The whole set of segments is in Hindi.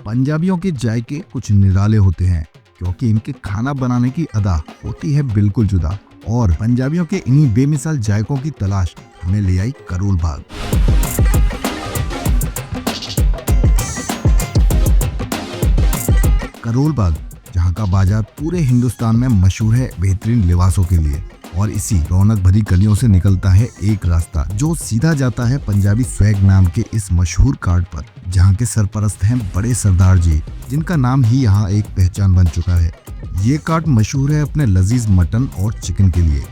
पंजाबियों के जायके कुछ निराले होते हैं क्योंकि इनके खाना बनाने की अदा होती है बिल्कुल जुदा। और पंजाबियों के इन्हीं बेमिसाल जायकों की तलाश हमें ले आई करोल बाग। करोल बाग, जहाँ का बाजार पूरे हिंदुस्तान में मशहूर है बेहतरीन लिबासों के लिए, और इसी रौनक भरी गलियों से निकलता है एक रास्ता जो सीधा जाता है पंजाबी स्वैग नाम के इस मशहूर कार्ड पर, जहाँ के सरपरस्त हैं बड़े सरदार जी, जिनका नाम ही यहाँ एक पहचान बन चुका है। ये कार्ड मशहूर है अपने लजीज मटन और चिकन के लिए।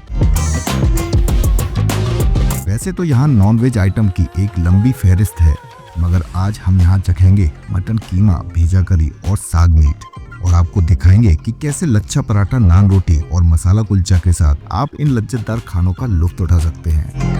वैसे तो यहाँ नॉनवेज आइटम की एक लंबी फहरिस्त है, मगर आज हम यहाँ चखेंगे मटन कीमा, भेजा करी और साग मीट, और आपको दिखाएंगे कि कैसे लच्छा पराठा, नान रोटी और मसाला कुलचा के साथ आप इन लज्जतदार खानों का लुत्फ उठा सकते हैं।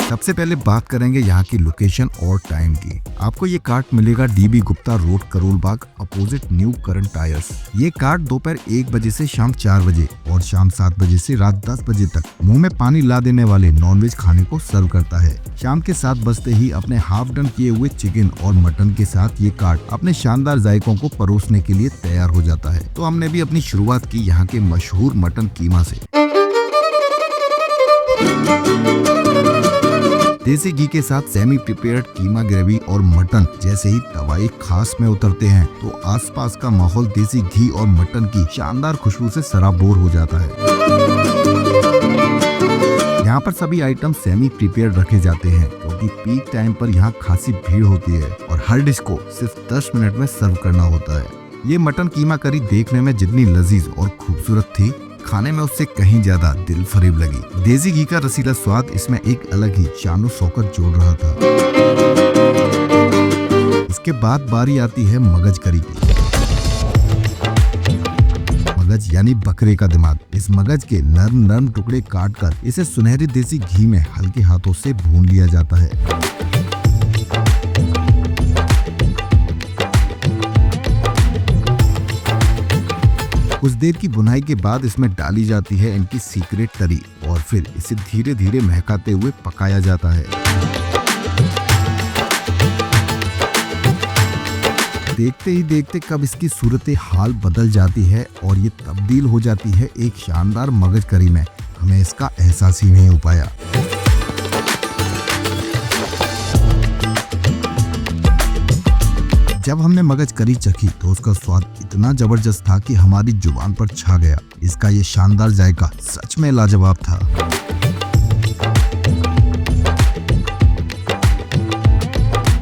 सबसे पहले बात करेंगे यहाँ की लोकेशन और टाइम की। आपको ये कार्ट मिलेगा dB Gupta road, Karol Bagh, opposite new current tyres. ये कार्ट दोपहर 1 बजे से शाम 4 बजे और शाम 7 बजे से रात 10 बजे तक मुंह में पानी ला देने वाले नॉनवेज खाने को सर्व करता है। शाम के 7 बजते ही अपने हाफ डन किए हुए चिकन और मटन के साथ ये कार्ट अपने शानदार जायकों को परोसने के लिए तैयार हो जाता है। तो हमने भी अपनी शुरुआत की यहाँ के मशहूर मटन कीमा से। देसी घी के साथ सेमी प्रिपेयर्ड कीमा ग्रेवी और मटन जैसे ही तवाई खास में उतरते हैं तो आसपास का माहौल देसी घी और मटन की शानदार खुशबू से सराबोर हो जाता है। यहाँ पर सभी आइटम सेमी प्रिपेयर्ड रखे जाते हैं क्योंकि पीक टाइम पर यहाँ खासी भीड़ होती है और हर डिश को सिर्फ 10 मिनट में सर्व करना होता है। ये मटन कीमा करी देखने में जितनी लजीज और खूबसूरत थी, खाने में उससे कहीं ज्यादा दिल फरीब लगी। देसी घी का रसीला स्वाद इसमें एक अलग ही शानो शौकत जोड़ रहा था। इसके बाद बारी आती है मगज करी की। मगज यानी बकरे का दिमाग। इस मगज के नरम नरम टुकड़े काट कर इसे सुनहरी देसी घी में हल्के हाथों से भून लिया जाता है। कुछ देर की बुनाई के बाद इसमें डाली जाती है इनकी सीक्रेट तरी और फिर इसे धीरे धीरे महकाते हुए पकाया जाता है। देखते ही देखते कब इसकी सूरत हाल बदल जाती है और ये तब्दील हो जाती है एक शानदार मगज करी में, हमें इसका एहसास ही नहीं हो पाया। जब हमने मगज करी चखी तो उसका स्वाद इतना जबरदस्त था कि हमारी जुबान पर छा गया। इसका ये शानदार जायका सच में लाजवाब था।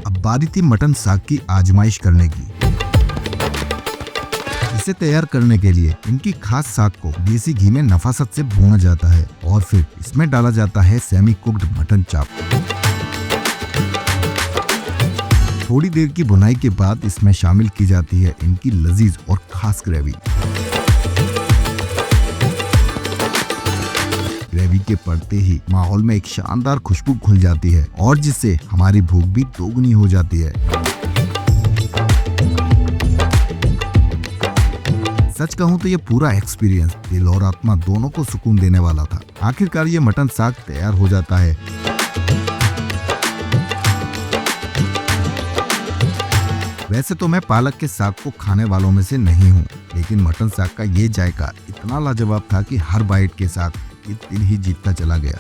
अब बारी थी मटन साग की आजमाइश करने की। इसे तैयार करने के लिए इनकी खास साग को देसी घी में नफासत से भूना जाता है और फिर इसमें डाला जाता है सेमी कुक्ड मटन चाप। थोड़ी देर की बुनाई के बाद इसमें शामिल की जाती है इनकी लजीज और खास ग्रेवी। ग्रेवी के पड़ते ही माहौल में एक शानदार खुशबू घुल जाती है और जिससे हमारी भूख भी दोगुनी हो जाती है। सच कहूं तो ये पूरा एक्सपीरियंस दिल और आत्मा दोनों को सुकून देने वाला था। आखिरकार ये मटन साग तैयार हो जाता है। वैसे तो मैं पालक के साग को खाने वालों में से नहीं हूँ, लेकिन मटन साग का ये जायका इतना लाजवाब था कि हर बाइट के साथ ये दिल ही जीतता चला गया।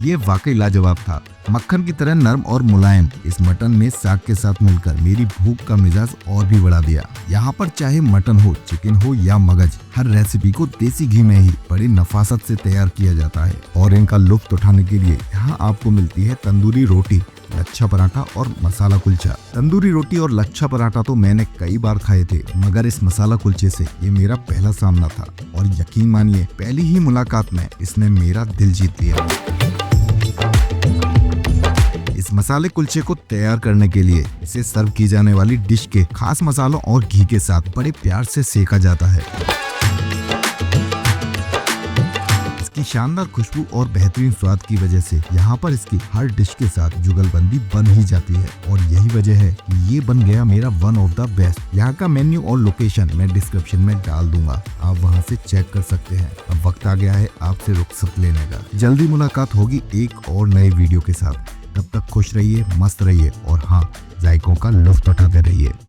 ये वाकई लाजवाब था। मक्खन की तरह नरम और मुलायम इस मटन में साग के साथ मिलकर मेरी भूख का मिजाज और भी बढ़ा दिया। यहाँ पर चाहे मटन हो, चिकन हो या मगज, हर रेसिपी को देसी घी में ही बड़ी नफासत से तैयार किया जाता है और इनका लुत्फ उठाने के लिए यहाँ आपको मिलती है तंदूरी रोटी, लच्छा पराठा और मसाला कुलचा। तंदूरी रोटी और लच्छा पराठा तो मैंने कई बार खाए थे, मगर इस मसाला कुलचे से ये मेरा पहला सामना था और यकीन मानिए पहली ही मुलाकात में इसने मेरा दिल जीत लिया। इस मसाले कुलचे को तैयार करने के लिए इसे सर्व की जाने वाली डिश के खास मसालों और घी के साथ बड़े प्यार से सेका जाता है। इसकी शानदार खुशबू और बेहतरीन स्वाद की वजह से यहाँ पर इसकी हर डिश के साथ जुगलबंदी बन ही जाती है और यही वजह है कि ये बन गया मेरा वन ऑफ द बेस्ट। यहाँ का मेन्यू और लोकेशन मैं डिस्क्रिप्शन में डाल दूंगा, आप वहाँ से चेक कर सकते हैं। अब वक्त आ गया है आपसे रुखसत लेने का। जल्दी मुलाकात होगी एक और नए वीडियो के साथ। तब तक खुश रहिए, मस्त रहिए और हाँ, जायकों का लुत्फ उठाते रहिए।